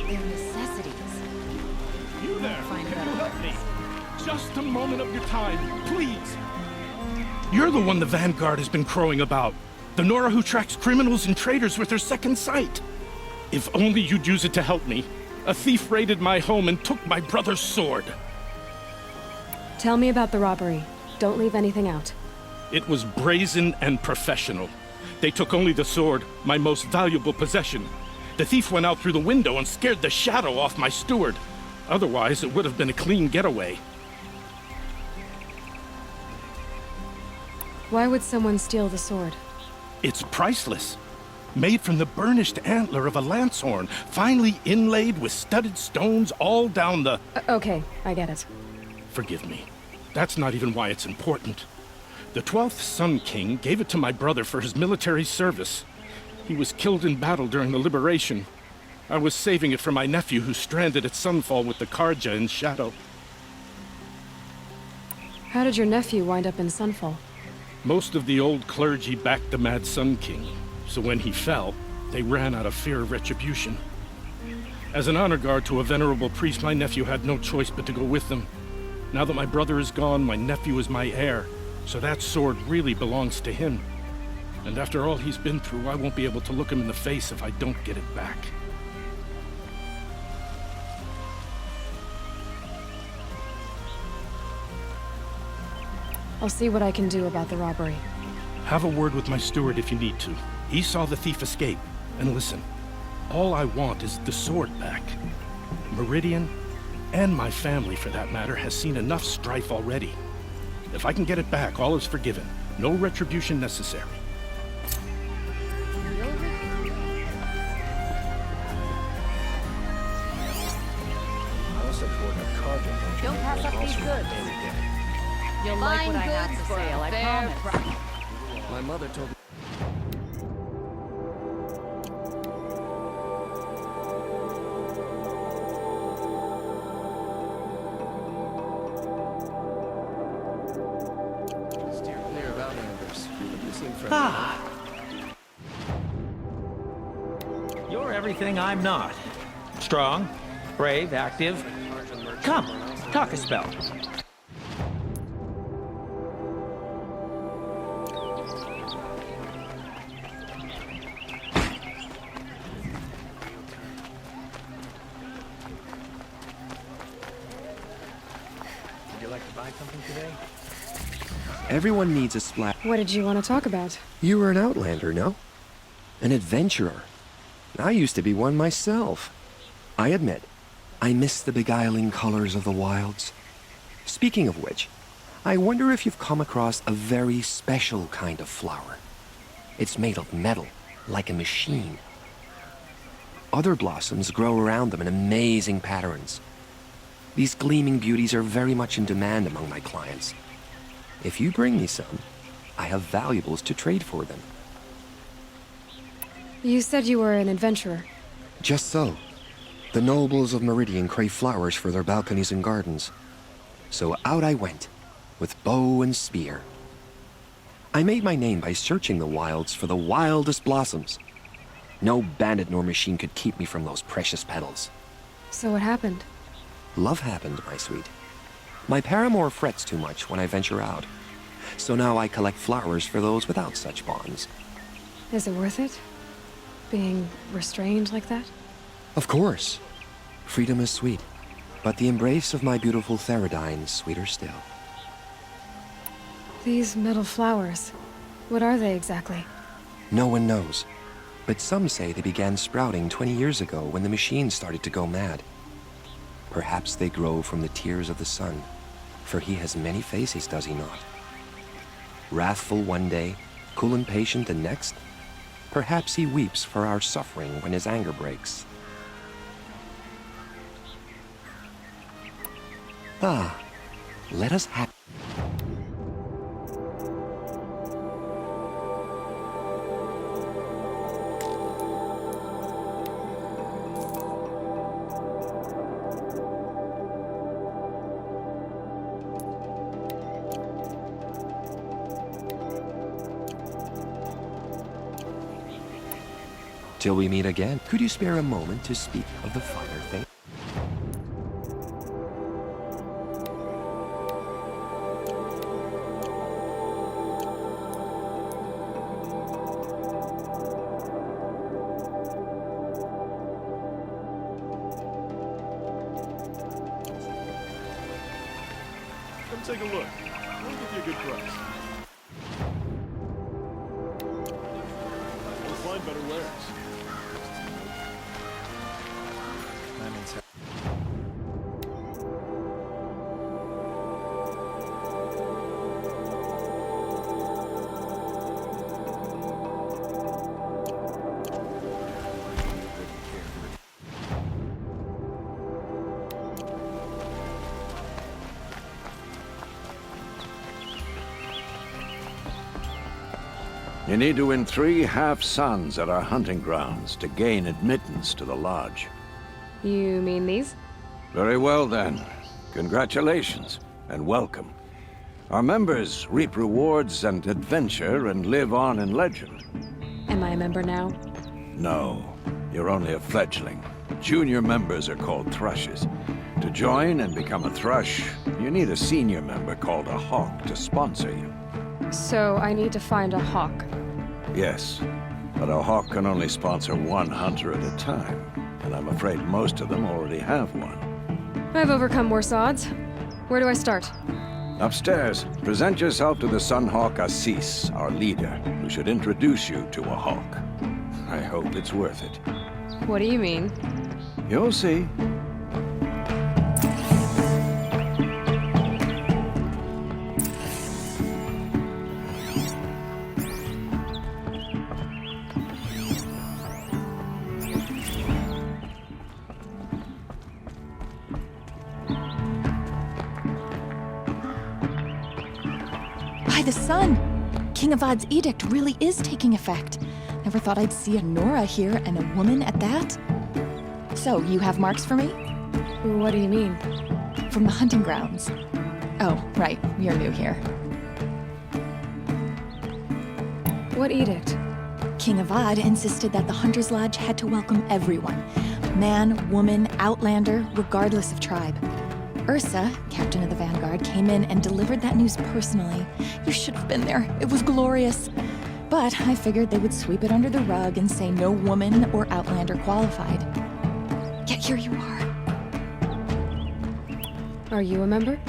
their necessities. You there! Find Can better you help me? ways. Just a moment of your time, please! You're the one the Vanguard has been crowing about. The Nora who tracks criminals and traitors with her second sight. If only you'd use it to help me. A thief raided my home and took my brother's sword. Tell me about the robbery. Don't leave anything out. It was brazen and professional. They took only the sword, my most valuable possession. The thief went out through the window and scared the shadow off my steward. Otherwise, it would have been a clean getaway. Why would someone steal the sword? It's priceless. Made from the burnished antler of a lancehorn, finely inlaid with studded stones all down the... Okay, I get it. Forgive me. That's not even why it's important. The 12th Sun King gave it to my brother for his military service. He was killed in battle during the liberation. I was saving it for my nephew who's stranded at Sunfall with the Karja in Shadow. How did your nephew wind up in Sunfall? Most of the old clergy backed the Mad Sun King, so when he fell, they ran out of fear of retribution. As an honor guard to a venerable priest, my nephew had no choice but to go with them. Now that my brother is gone, my nephew is my heir, so that sword really belongs to him. And after all he's been through, I won't be able to look him in the face if I don't get it back. I'll see what I can do about the robbery. Have a word with my steward if you need to. He saw the thief escape. And listen, all I want is the sword back. Meridian, and my family for that matter, has seen enough strife already. If I can get it back, all is forgiven. No retribution necessary. Don't pass up these goods. You'll like what I have to say, I promise. My mother told me. Steer clear of outlanders. You seem friendly. You're everything I'm not. Strong, brave, active. Come, talk a spell. Would you like to buy something today? Everyone needs a splash. What did you want to talk about? You were an outlander, no? An adventurer. I used to be one myself. I admit, I miss the beguiling colors of the wilds. Speaking of which, I wonder if you've come across a very special kind of flower. It's made of metal, like a machine. Other blossoms grow around them in amazing patterns. These gleaming beauties are very much in demand among my clients. If you bring me some, I have valuables to trade for them. You said you were an adventurer. Just so. The nobles of Meridian crave flowers for their balconies and gardens. So out I went, with bow and spear. I made my name by searching the wilds for the wildest blossoms. No bandit nor machine could keep me from those precious petals. So what happened? Love happened, my sweet. My paramour frets too much when I venture out. So now I collect flowers for those without such bonds. Is it worth it? Being restrained like that? Of course. Freedom is sweet, but the embrace of my beautiful Theridine's sweeter still. These metal flowers, what are they exactly? No one knows, but some say they began sprouting 20 years ago when the machine started to go mad. Perhaps they grow from the tears of the sun, for he has many faces, does he not? Wrathful one day, cool and patient the next. Perhaps he weeps for our suffering when his anger breaks. Ah, let us have... Till we meet again, could you spare a moment to speak of the finer thing? Come take a look. We'll give you a good price. We'll find better wares. You need to win 3 half-suns at our hunting grounds to gain admittance to the lodge. You mean these? Very well, then. Congratulations, and welcome. Our members reap rewards and adventure and live on in legend. Am I a member now? No, you're only a fledgling. Junior members are called thrushes. To join and become a thrush, you need a senior member called a hawk to sponsor you. So I need to find a hawk. Yes, but a hawk can only sponsor 1 hunter at a time, and I'm afraid most of them already have one. I've overcome worse odds. Where do I start? Upstairs, present yourself to the Sunhawk Assis, our leader, who should introduce you to a hawk. I hope it's worth it. What do you mean? You'll see. By the sun! King Avad's edict really is taking effect. Never thought I'd see a Nora here, and a woman at that. So, you have marks for me? What do you mean? From the hunting grounds. Oh, right, you're new here. What edict? King Avad insisted that the Hunter's Lodge had to welcome everyone. Man, woman, outlander, regardless of tribe. Ursa, captain of the Vanguard, came in and delivered that news personally. You should have been there. It was glorious. But I figured they would sweep it under the rug and say no woman or outlander qualified. Yet here you are. Are you a member?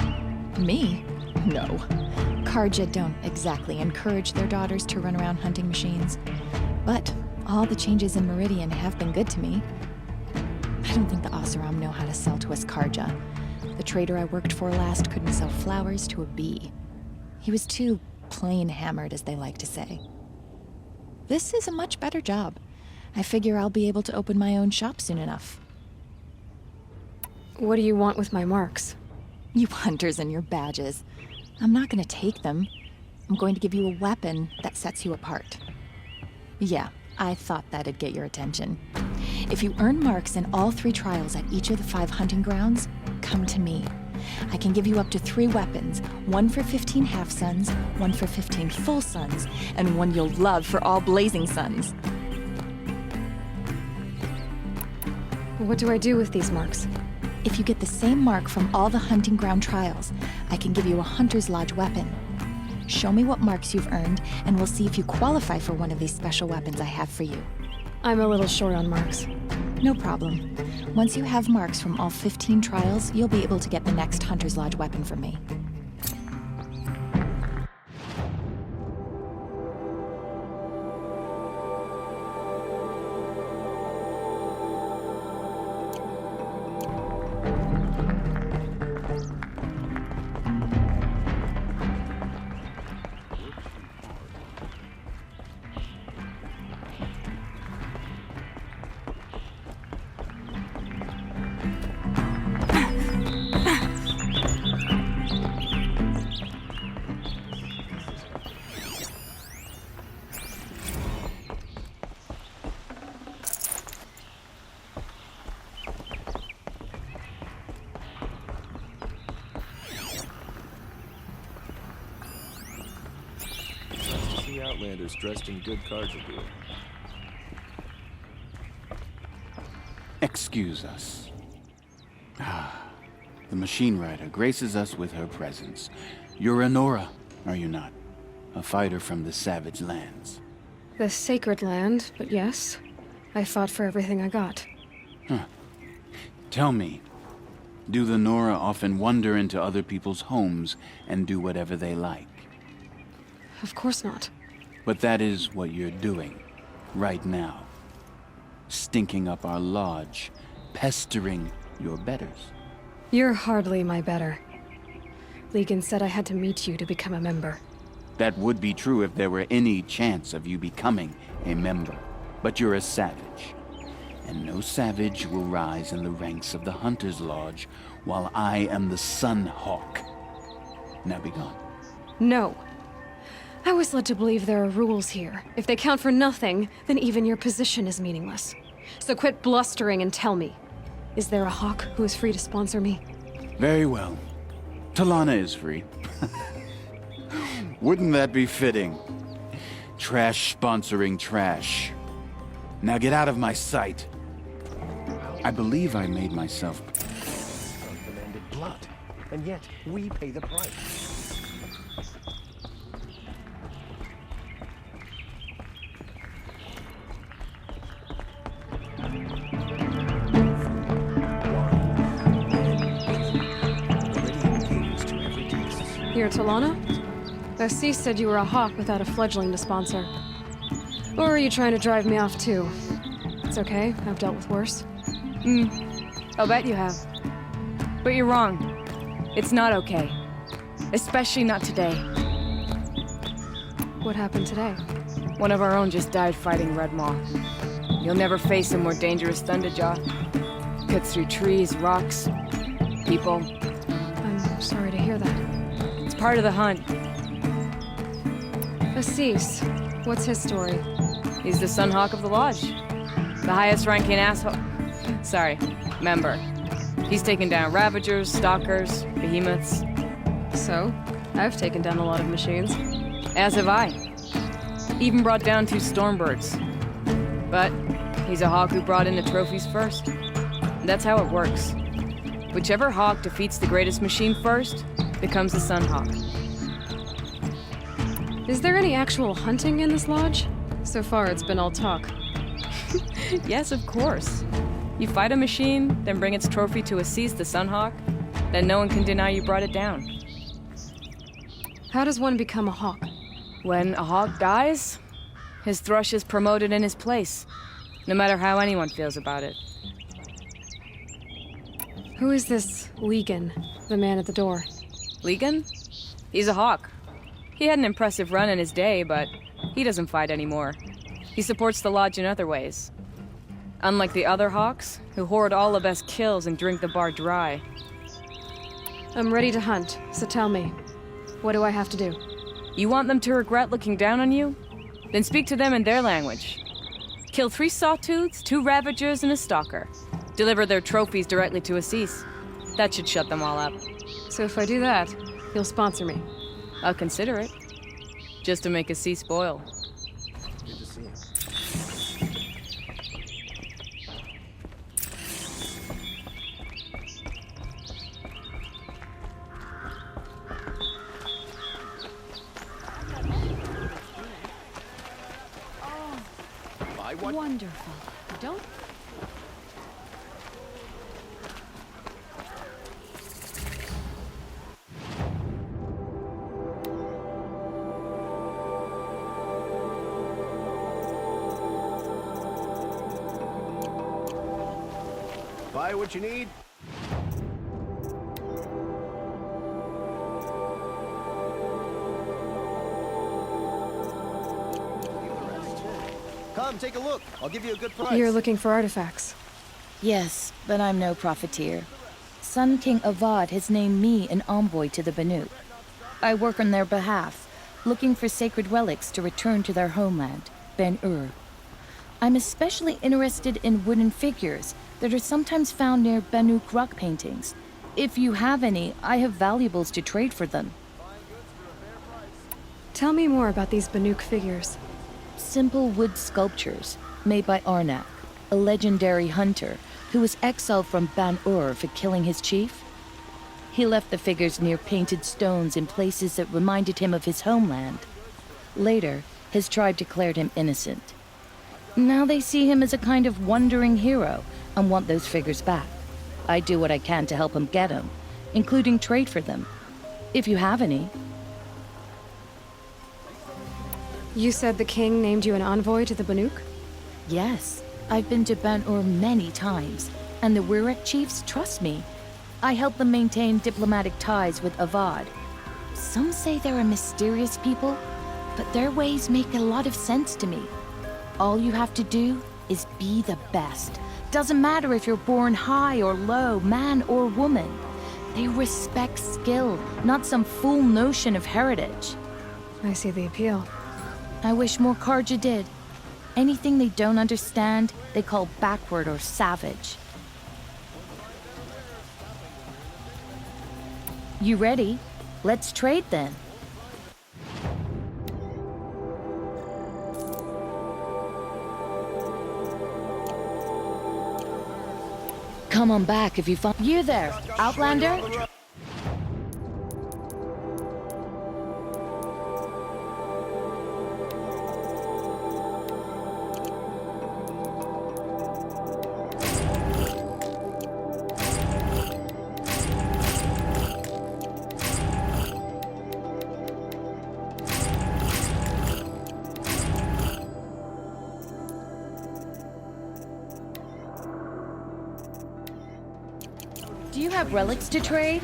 Me? No. Karja don't exactly encourage their daughters to run around hunting machines. But all the changes in Meridian have been good to me. I don't think the Oseram know how to sell to us Karja. The trader I worked for last couldn't sell flowers to a bee. He was too plain hammered, as they like to say. This is a much better job. I figure I'll be able to open my own shop soon enough. What do you want with my marks? You hunters and your badges. I'm not gonna take them. I'm going to give you a weapon that sets you apart. Yeah, I thought that'd get your attention. If you earn marks in all 3 trials at each of the 5 hunting grounds, come to me. I can give you up to 3 weapons, 1 for 15 half-suns, 1 for 15 full suns, and 1 you'll love for all blazing suns. What do I do with these marks? If you get the same mark from all the hunting ground trials, I can give you a Hunter's Lodge weapon. Show me what marks you've earned, and we'll see if you qualify for one of these special weapons I have for you. I'm a little short on marks. No problem. Once you have marks from all 15 trials, you'll be able to get the next Hunter's Lodge weapon from me. Outlanders dressed in good Karja gear. Excuse us. The machine rider graces us with her presence. You're a Nora, are you not? A fighter from the savage lands. The sacred land, but yes. I fought for everything I got. Tell me, do the Nora often wander into other people's homes and do whatever they like? Of course not. But that is what you're doing, right now. Stinking up our lodge, pestering your betters. You're hardly my better. Legan said I had to meet you to become a member. That would be true if there were any chance of you becoming a member. But you're a savage. And no savage will rise in the ranks of the Hunter's Lodge while I am the Sun Hawk. Now be gone. No. I was led to believe there are rules here. If they count for nothing, then even your position is meaningless. So quit blustering and tell me. Is there a hawk who is free to sponsor me? Very well. Talana is free. Wouldn't that be fitting? Trash sponsoring trash. Now get out of my sight. I believe I made myself... Commanded blood, and yet we pay the price. You're Talana? Assis said you were a hawk without a fledgling to sponsor. Or are you trying to drive me off too? It's okay, I've dealt with worse. I'll bet you have. But you're wrong. It's not okay. Especially not today. What happened today? One of our own just died fighting Red Maw. You'll never face a more dangerous Thunderjaw. Cuts through trees, rocks, people. I'm sorry to hear that. It's part of the hunt. Assis, what's his story? He's the Sunhawk of the Lodge. The highest ranking asshole... Sorry, member. He's taken down Ravagers, Stalkers, Behemoths. So, I've taken down a lot of machines. As have I. Even brought down 2 Stormbirds. But he's a hawk who brought in the trophies first. And that's how it works. Whichever hawk defeats the greatest machine first becomes the Sunhawk. Is there any actual hunting in this lodge? So far, it's been all talk. Yes, of course. You fight a machine, then bring its trophy to Assis the Sunhawk, then no one can deny you brought it down. How does one become a hawk? When a hawk dies, his thrush is promoted in his place, no matter how anyone feels about it. Who is this Legan, the man at the door? Legan? He's a hawk. He had an impressive run in his day, but he doesn't fight anymore. He supports the lodge in other ways. Unlike the other hawks, who hoard all the best kills and drink the bar dry. I'm ready to hunt, so tell me, what do I have to do? You want them to regret looking down on you? Then speak to them in their language. Kill 3 Sawtooths, 2 Ravagers, and a Stalker. Deliver their trophies directly to Assis. That should shut them all up. So if I do that, you'll sponsor me? I'll consider it. Just to make Assis spoil. Good to see you. Wonderful. Don't... Buy what you need. Come, take a look. I'll give you a good price. You're looking for artifacts. Yes, but I'm no profiteer. Sun King Avad has named me an envoy to the Banuk. I work on their behalf, looking for sacred relics to return to their homeland, Ben-Ur. I'm especially interested in wooden figures that are sometimes found near Banuk rock paintings. If you have any, I have valuables to trade for them. Tell me more about these Banuk figures. Simple wood sculptures made by Arnak, a legendary hunter who was exiled from Ban-Ur for killing his chief. He left the figures near painted stones in places that reminded him of his homeland. Later, his tribe declared him innocent. Now they see him as a kind of wandering hero and want those figures back. I do what I can to help him get them, including trade for them, if you have any. You said the king named you an envoy to the Banuk? Yes, I've been to Ban-Ur many times, and the Wirek chiefs trust me. I help them maintain diplomatic ties with Avad. Some say they're a mysterious people, but their ways make a lot of sense to me. All you have to do is be the best. Doesn't matter if you're born high or low, man or woman. They respect skill, not some fool notion of heritage. I see the appeal. I wish more Karja did. Anything they don't understand, they call backward or savage. You ready? Let's trade then. Come on back if you find... You there, Outlander? Do you have relics to trade?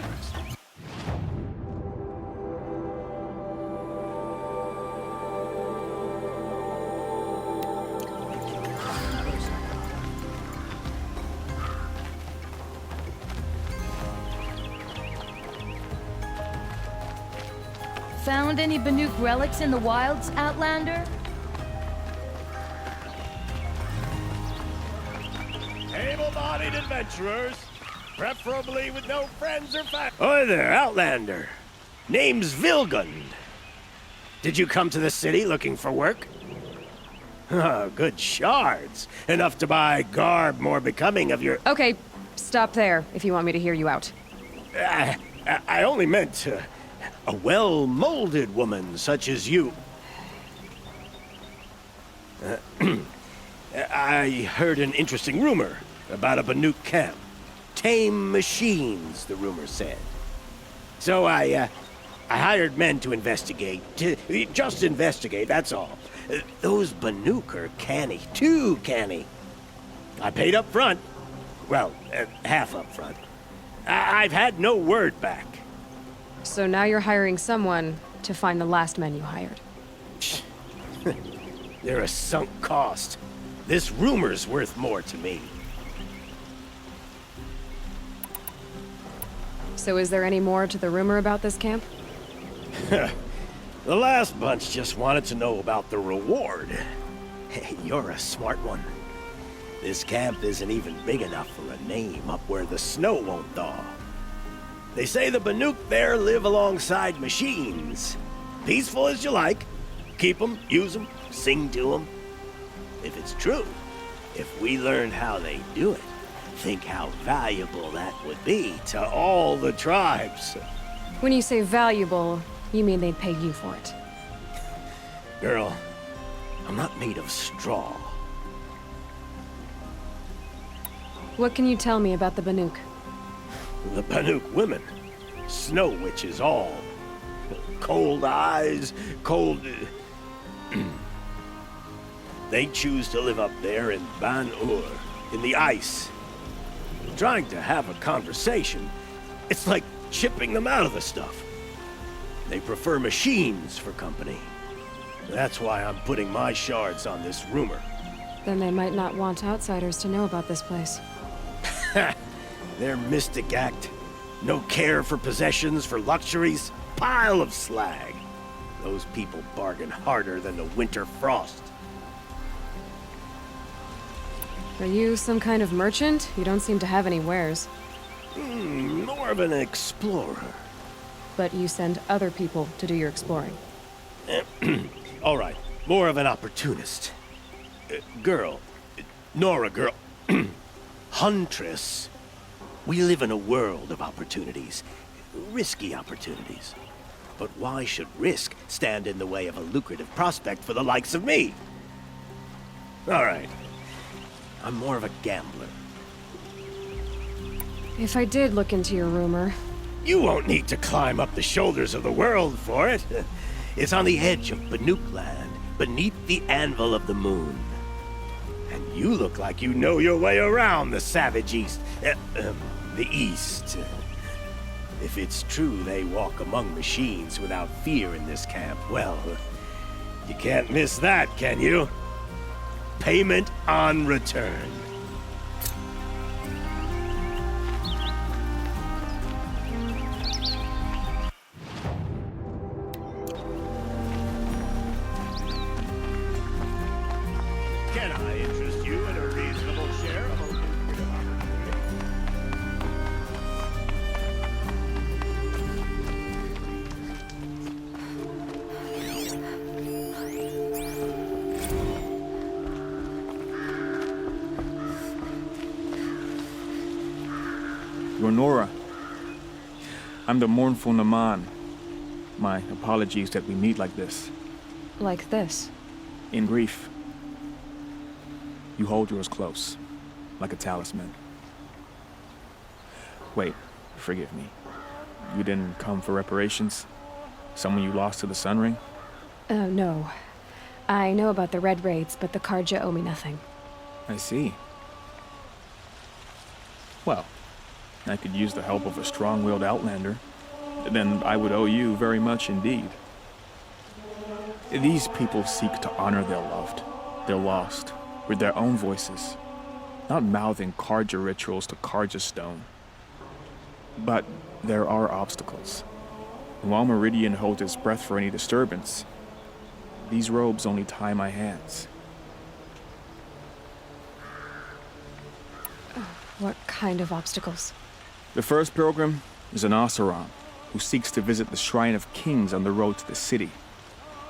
Found any Banuk relics in the wilds, Outlander? Able-bodied adventurers, preferably with no friends or family. Hi there, Outlander. Name's Vilgund. Did you come to the city looking for work? Oh, good shards. Enough to buy garb more becoming of your... Okay, stop there if you want me to hear you out. I only meant a well-molded woman such as you. I heard an interesting rumor about a Banuk camp. Tame machines, the rumor said. So I hired men to investigate. Just investigate, that's all. Those Banuk are canny, too canny. I paid up front. Well, half up front. I've had no word back. So now you're hiring someone to find the last men you hired. They're a sunk cost. This rumor's worth more to me. So is there any more to the rumor about this camp? The last bunch just wanted to know about the reward. Hey, you're a smart one. This camp isn't even big enough for a name up where the snow won't thaw. They say the Banuk there live alongside machines. Peaceful as you like. Keep them, use them, sing to them. If it's true, if we learned how they do it, think how valuable that would be to all the tribes. When you say valuable, you mean they'd pay you for it. Girl, I'm not made of straw. What can you tell me about the Banuk? The Banuk women. Snow witches all. Cold eyes, cold... They choose to live up there in Ban-Ur, in the ice. Trying to have a conversation, it's like chipping them out of the stuff. They prefer machines for company. That's why I'm putting my shards on this rumor. Then they might not want outsiders to know about this place. Their mystic act. No care for possessions, for luxuries. Pile of slag. Those people bargain harder than the winter frost. Are you some kind of merchant? You don't seem to have any wares. More of an explorer. But you send other people to do your exploring. All right, more of an opportunist. Girl. Nora, girl. Huntress. We live in a world of opportunities. Risky opportunities. But why should risk stand in the way of a lucrative prospect for the likes of me? All right. I'm more of a gambler. If I did look into your rumor... You won't need to climb up the shoulders of the world for it. It's on the edge of Banuk land, beneath the anvil of the moon. And you look like you know your way around the savage east. The east. If it's true they walk among machines without fear in this camp, well, you can't miss that, can you? Payment on return. Can I interest you in a reasonable share of a lucrative opportunity? Nora. I'm the mournful Naman. My apologies that we meet like this. Like this? In grief. You hold yours close, like a talisman. Wait, forgive me. You didn't come for reparations? Someone you lost to the Sun Ring? No. I know about the Red Raids, but the Karja owe me nothing. I see. Well, I could use the help of a strong-willed outlander. Then I would owe you very much indeed. These people seek to honor their loved, their lost, with their own voices, not mouthing Karja rituals to Karja stone. But there are obstacles. And while Meridian holds its breath for any disturbance, these robes only tie my hands. What kind of obstacles? The first pilgrim is an Oseram who seeks to visit the Shrine of Kings on the road to the city.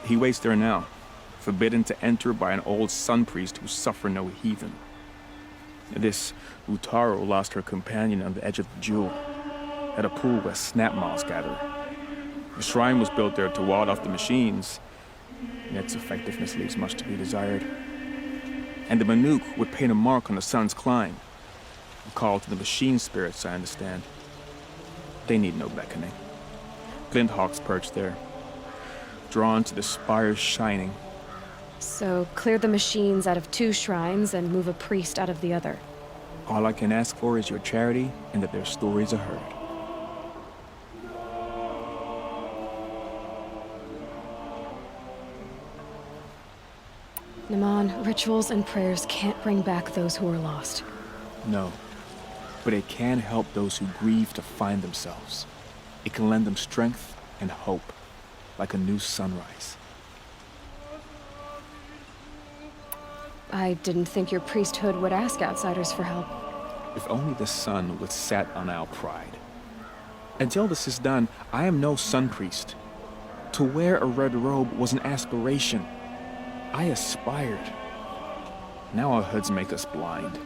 He waits there now, forbidden to enter by an old sun priest who suffer no heathen. This Utaro lost her companion on the edge of the jewel, at a pool where snap moths gather. The shrine was built there to ward off the machines, and its effectiveness leaves much to be desired. And the Banuk would paint a mark on the sun's climb, a call to the machine spirits, I understand. They need no beckoning. Glint hawks perch there, drawn to the spires shining. So clear the machines out of 2 shrines and move a priest out of the other. All I can ask for is your charity and that their stories are heard. Naman, rituals and prayers can't bring back those who are lost. No, but it can help those who grieve to find themselves. It can lend them strength and hope, like a new sunrise. I didn't think your priesthood would ask outsiders for help. If only the sun would set on our pride. Until this is done, I am no sun priest. To wear a red robe was an aspiration. I aspired. Now our hoods make us blind.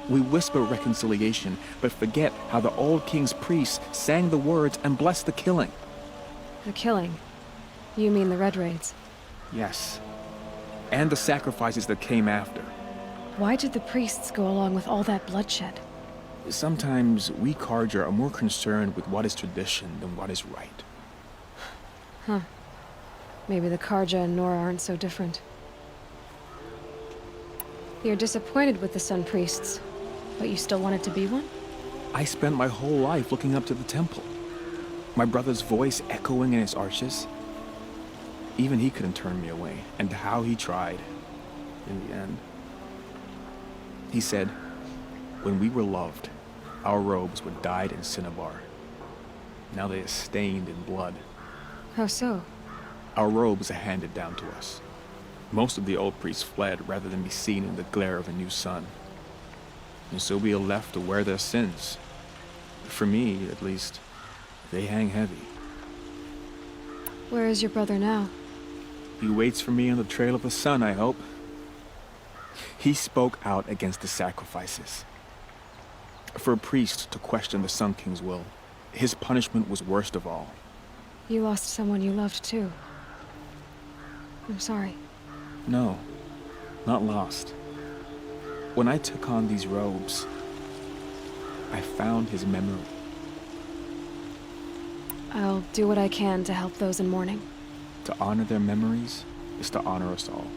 We whisper reconciliation, but forget how the old king's priests sang the words and blessed the killing. The killing? You mean the Red Raids? Yes. And the sacrifices that came after. Why did the priests go along with all that bloodshed? Sometimes we Karja are more concerned with what is tradition than what is right. Huh. Maybe the Karja and Nora aren't so different. You're disappointed with the Sun Priests, but you still wanted to be one? I spent my whole life looking up to the temple. My brother's voice echoing in its arches. Even he couldn't turn me away, and how he tried, in the end. He said, when we were loved, our robes were dyed in cinnabar. Now they are stained in blood. How so? Our robes are handed down to us. Most of the old priests fled rather than be seen in the glare of a new sun. And so we are left to wear their sins. For me, at least, they hang heavy. Where is your brother now? He waits for me on the trail of the sun, I hope. He spoke out against the sacrifices. For a priest to question the Sun King's will, his punishment was worst of all. You lost someone you loved too. I'm sorry. No, not lost. When I took on these robes, I found his memory. I'll do what I can to help those in mourning. To honor their memories is to honor us all.